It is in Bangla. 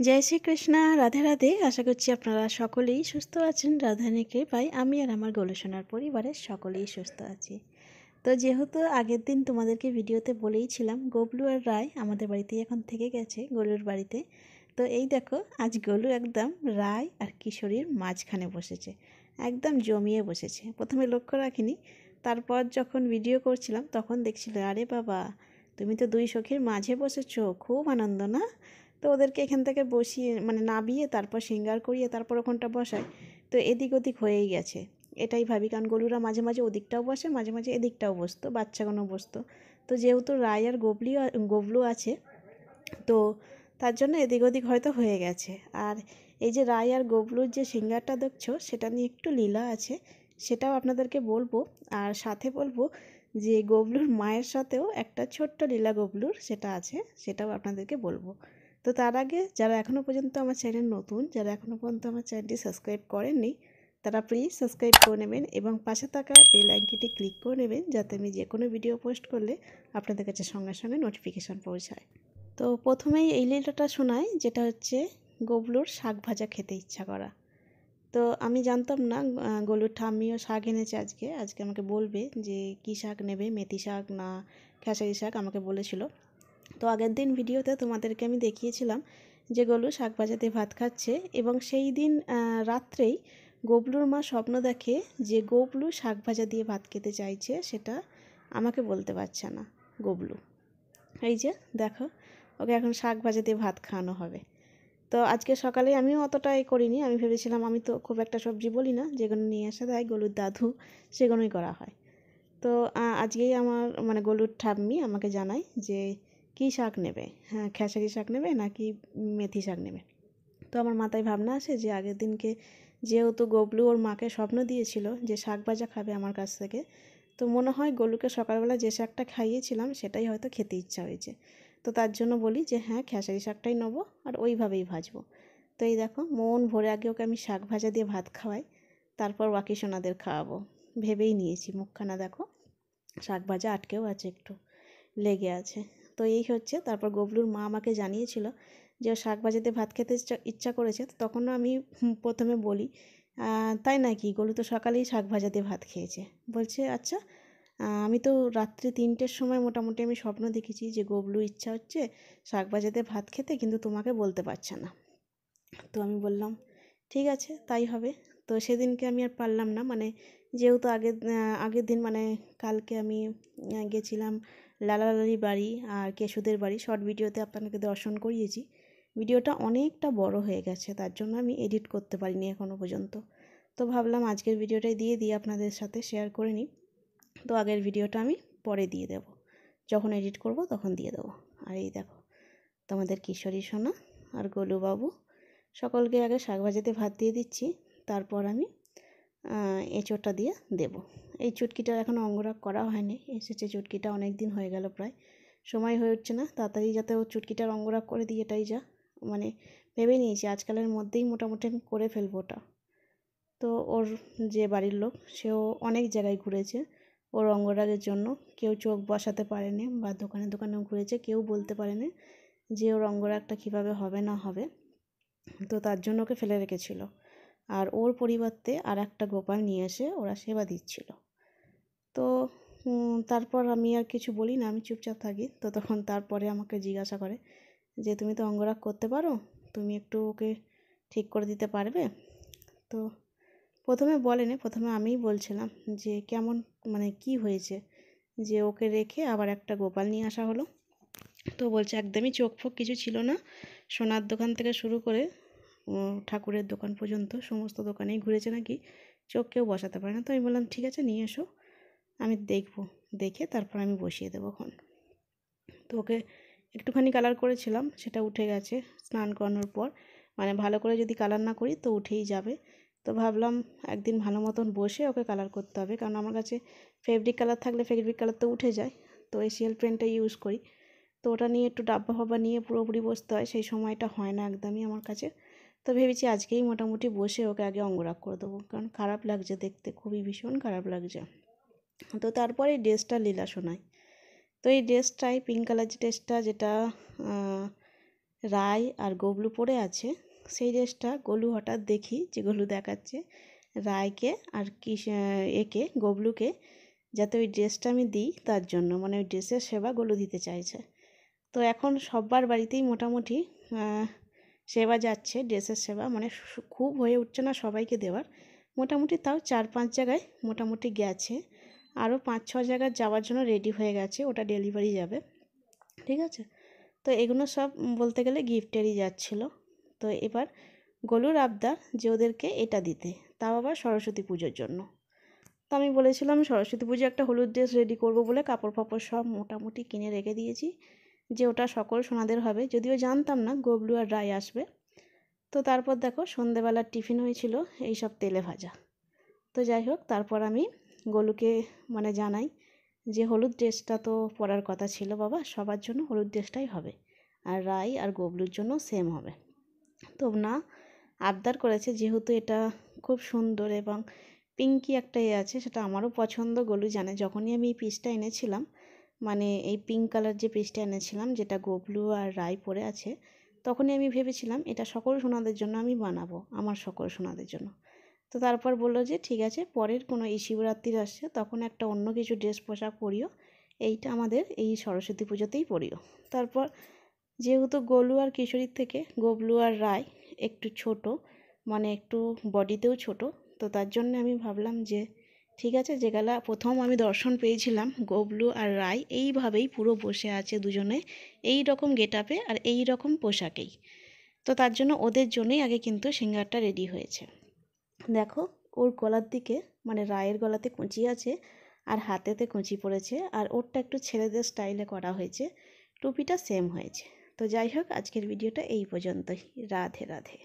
জয় শ্রীকৃষ্ণ, রাধে রাধে। আশা করছি আপনারা সকলেই সুস্থ আছেন। রাধারানীর কৃপায় আমি আর আমার গোলুসোনার পরিবারের সকলেই সুস্থ আছি। তো যেহেতু আগের দিন তোমাদেরকে ভিডিওতে বলেইছিলাম গবলু আর রায় আমাদের বাড়িতেই এখন থেকে গেছে, গলুর বাড়িতে। তো এই দেখো, আজ গলু একদম রায় আর কিশোরীর মাঝখানে বসেছে, একদম জমিয়ে বসেছে। প্রথমে লক্ষ্য রাখিনি, তারপর যখন ভিডিও করছিলাম তখন দেখছিল, আরে বাবা, তুমি তো দুই সখীর মাঝে বসেছো, খুব আনন্দ না? তো ওদেরকে এখান থেকে বসিয়ে নামিয়ে তারপর সিঙ্গার করিয়ে তারপর ওখানটা বসায়। তো এদিক ওদিক হয়েই গেছে, এটাই ভাবি। কারণ গরুরা মাঝে মাঝে ওদিকটাও বসে, মাঝে মাঝে এদিকটাও বসতো, বাচ্চাগুলো বসতো। তো যেহেতু রায় আর গবলু আছে, তো তার জন্য এদিক ওদিক হয়তো হয়ে গেছে। আর এই যে রায় আর গবলুর যে সিঙ্গারটা দেখছো, সেটা নিয়ে একটু লীলা আছে, সেটাও আপনাদেরকে বলবো। আর সাথে বলবো যে গবলুর মায়ের সাথেও একটা ছোট্ট লীলা গবলুর সেটা আছে, সেটাও আপনাদেরকে বলবো। তো তার আগে যারা এখনও পর্যন্ত আমার চ্যানেল নতুন, যারা এখনও পর্যন্ত আমার চ্যানেলটি সাবস্ক্রাইব করেননি, তারা প্লিজ সাবস্ক্রাইব করে নেবেন এবং পাশে থাকা বেল আইকনটি ক্লিক করে নেবেন, যাতে আমি যে কোনো ভিডিও পোস্ট করলে আপনাদের কাছে সঙ্গে সঙ্গে নোটিফিকেশান পৌঁছায়। তো প্রথমেই এই লীলাটা শোনাই, যেটা হচ্ছে গবলুর শাক ভাজা খেতে ইচ্ছা করা। তো আমি জানতাম না গলুর ঠাম্মিও শাক এনেছে আজকে। আজকে আমাকে বলবে যে কী শাক নেবে, মেথি শাক না খেসারি শাক, আমাকে বলেছিল। তো আগের দিন ভিডিওতে তোমাদেরকে আমি দেখিয়েছিলাম যে গলু শাক ভাজা দিয়ে ভাত খাচ্ছে, এবং সেই দিন রাত্রেই গবলুর মা স্বপ্ন দেখে যে গবলু শাক ভাজা দিয়ে ভাত খেতে চাইছে, সেটা আমাকে বলতে পারছে না গবলু। এই যে দেখো, ওকে এখন শাক ভাজা দিয়ে ভাত খাওয়ানো হবে। তো আজকে সকালে আমিও অতটা করিনি, আমি ভেবেছিলাম, আমি তো খুব একটা সবজি বলি না, যেগুলো নিয়ে আসা দেয় গলুর দাদু সেগুলোই করা হয়। তো আজকেই আমার গলুর ঠাম্মি আমাকে জানায় যে কী শাক নেবে, হ্যাঁ খেসারি শাক নেবে নাকি মেথি শাক নেবে। তো আমার মাথায় ভাবনা আসে যে আগের দিনকে যেহেতু গবলু ওর মাকে স্বপ্ন দিয়েছিল যে শাক ভাজা খাবে আমার কাছ থেকে, তো মনে হয় গলুকে সকালবেলা যে শাকটা খাইয়েছিলাম সেটাই হয়তো খেতে ইচ্ছা হয়েছে। তো তার জন্য বলি যে হ্যাঁ খেসারি শাকটাই নেবো আর ওইভাবেই ভাজবো। তো এই দেখো, মন ভরে আগে ওকে আমি শাক ভাজা দিয়ে ভাত খাওয়াই, তারপর বাকি সোনাদের খাওয়াবো ভেবেই নিয়েছি। মুখখানা দেখো, শাক ভাজা আটকেও আছে, একটু লেগে আছে। তো এই হচ্ছে, তারপর গবলুর মা আমাকে জানিয়েছিল যে ও শাক ভাজাতে ভাত খেতে ইচ্ছা করেছে। তো তখনও আমি প্রথমে বলি, তাই নাকি, গলু তো সকালেই শাক ভাজাতে ভাত খেয়েছে। বলছে আচ্ছা, আমি তো রাত্রি 3টের সময় মোটামুটি আমি স্বপ্ন দেখেছি যে গবলু ইচ্ছা হচ্ছে শাক ভাজাতে ভাত খেতে, কিন্তু তোমাকে বলতে পারছে না। তো আমি বললাম ঠিক আছে, তাই হবে। তো সেদিনকে আমি আর পারলাম না, যেহেতু আগের দিন কালকে আমি গেছিলাম লালালালির বাড়ি আর কেশুদের বাড়ি, শর্ট ভিডিওতে আপনাকে দর্শন করিয়েছি। ভিডিওটা অনেকটা বড় হয়ে গেছে, তার জন্য আমি এডিট করতে পারিনি এখনও পর্যন্ত। তো ভাবলাম আজকের ভিডিওটাই দিয়ে আপনাদের সাথে শেয়ার করে নিই। তো আগের ভিডিওটা আমি পরে দিয়ে দেব, যখন এডিট করব তখন দিয়ে দেবো। আর এই দেখো, তোমাদের কিশোরী সোনা আর গোলুবাবু সকলকে আগে শাক ভাজাতে ভাত দিয়ে দিচ্ছি, তারপর আমি এঁচোড়টা দিয়ে দেব। এই চুটকিটার এখনও অঙ্গরাগ করা হয়নি, এসেছে চুটকিটা অনেক দিন হয়ে গেল, প্রায় সময় হয়ে উঠছে না। তাড়াতাড়ি যাতে ও চুটকিটার অঙ্গরাগ করে দিই, এটাই যা ভেবে নিয়েছি আজকালের মধ্যেই মোটামুটি আমি করে ফেলবো ওটা। তো ওর যে বাড়ির লোক, সেও অনেক জায়গায় ঘুরেছে ওর অঙ্গরাগের জন্য, কেউ চোখ বসাতে পারেনি বা দোকানে দোকানেও ঘুরেছে, কেউ বলতে পারেনি যে ওর অঙ্গরাগটা কীভাবে হবে না হবে। তো তার জন্য ওকে ফেলে রেখেছিল, আর ওর পরিবর্তে আর একটা গোপাল নিয়ে এসে ওরা সেবা দিচ্ছিল। তো তারপর আমি আর কিছু বলি না, আমি চুপচাপ থাকি। তো তখন তারপরে আমাকে জিজ্ঞাসা করে যে তুমি তো অঙ্গরাগ করতে পারো, তুমি একটু ওকে ঠিক করে দিতে পারবে? তো প্রথমে বলেনি, প্রথমে আমিই বলছিলাম যে কেমন, কি হয়েছে যে ওকে রেখে আবার একটা গোপাল নিয়ে আসা হলো। তো বলছে একদমই চোখ ফোক কিছু ছিল না, সোনার দোকান থেকে শুরু করে ঠাকুরের দোকান পর্যন্ত সমস্ত দোকানেই ঘুরেছে, নাকি চোখ কেউ বসাতে পারে না। তো আমি বললাম ঠিক আছে, নিয়ে এসো, আমি দেখবো, দেখে তারপর আমি বসিয়ে দেবো ওখানে। তো ওকে একটুখানি কালার করেছিলাম, সেটা উঠে গেছে স্নান করানোর পর। ভালো করে যদি কালার না করি তো উঠেই যাবে। তো ভাবলাম একদিন ভালো মতন বসে ওকে কালার করতে হবে, কারণ আমার কাছে ফেব্রিক কালার থাকলে ফেব্রিক কালার তো উঠে যায়। তো এশিয়াল পেনটা ইউজ করি, তো ওটা নিয়ে একটু ডাব্বা ফাব্বা নিয়ে পুরোপুরি বসতে হয়, সেই সময়টা হয় না একদমই আমার কাছে। তো ভেবেছি আজকেই মোটামুটি বসে ওকে আগে অঙ্গরাগ করে দেবো, কারণ খারাপ লাগছে দেখতে, খুবই ভীষণ খারাপ লাগছে। তো তারপরে এই ড্রেসটা লীলা শোনায়। তো এই ড্রেসটাই পিঙ্ক কালার যে ড্রেসটা, যেটা রায় আর গবলু পরে আছে, সেই ড্রেসটা গলু হঠাৎ দেখি যে গলু দেখাচ্ছে রায়কে আর একে গবলুকে, যাতে ওই ড্রেসটা আমি দিই তার জন্য, মানে ওই ড্রেসের সেবা গলু দিতে চাইছে। তো এখন সবার বাড়িতেই মোটামুটি সেবা যাচ্ছে, ড্রেসের সেবা, মানে খুব হয়ে উঠছে না সবাইকে দেওয়ার, মোটামুটি তাও 4-5 জায়গায় মোটামুটি গেছে, আরও 5-6 জায়গায় যাওয়ার জন্য রেডি হয়ে গেছে, ওটা ডেলিভারি যাবে, ঠিক আছে। তো এগুলো সব বলতে গেলে গিফটেরই যাচ্ছিলো। তো এবার গলুর আবদার যে ওদেরকে এটা দিতে, তাও আবার সরস্বতী পুজোর জন্য। তো আমি বলেছিলাম সরস্বতী পুজো একটা হলুদ ড্রেস রেডি করবো বলে কাপড় ফাপড় সব মোটামুটি কিনে রেখে দিয়েছি, যে ওটা সকল সোনাদের হবে, যদিও জানতাম না গবলু আর রায় আসবে। তো তারপর দেখো সন্ধেবেলার টিফিন হয়েছিল এইসব তেলে ভাজা। তো যাই হোক, তারপর আমি গলুকে মানে জানাই যে হলুদ ড্রেসটা তো পরার কথা ছিল বাবা, সবার জন্য হলুদ ড্রেসটাই হবে, আর রায় আর গবলুর জন্য সেম হবে। তো না, আবদার করেছে যেহেতু এটা খুব সুন্দর এবং পিঙ্কি একটা আছে, সেটা আমারও পছন্দ, গলু জানে। যখনই আমি এই পিসটা এনেছিলাম, মানে এই পিঙ্ক কালার যে পিসটা এনেছিলাম যেটা গবলু আর রায় পরে আছে, তখনই আমি ভেবেছিলাম এটা সকল সোনাদের জন্য আমি বানাবো, আমার সকল সোনাদের জন্য। তো তারপর বললো যে ঠিক আছে, পরের কোনো এই শিবরাত্রির আসছে তখন একটা অন্য কিছু ড্রেস পোশাক পরিও, এইটা আমাদের এই সরস্বতী পুজোতেই পরিও। তারপর যেহেতু গলু আর কিশোরীর থেকে গবলু আর রায় একটু ছোট, মানে একটু বডিতেও ছোট, তো তার জন্য আমি ভাবলাম যে ঠিক আছে, যেগুলা প্রথম আমি দর্শন পেয়েছিলাম গবলু আর রায় এইভাবেই পুরো বসে আছে দুজনে এই রকম গেটআপে আর এই রকম পোশাকেই, তো তার জন্য ওদের জন্যই আগে কিন্তু সিঙ্গারটা রেডি হয়েছে। দেখো ওর গলার দিকে, মানে রায়ের গলাতে কুঁচি আছে আর হাতেতে কুঁচি পড়েছে, আর ওরটা একটু ছেলেদের স্টাইলে করা হয়েছে, টুপিটা সেম হয়েছে। তো যাই হোক, আজকের ভিডিওটা এই পর্যন্তই। রাধে রাধে।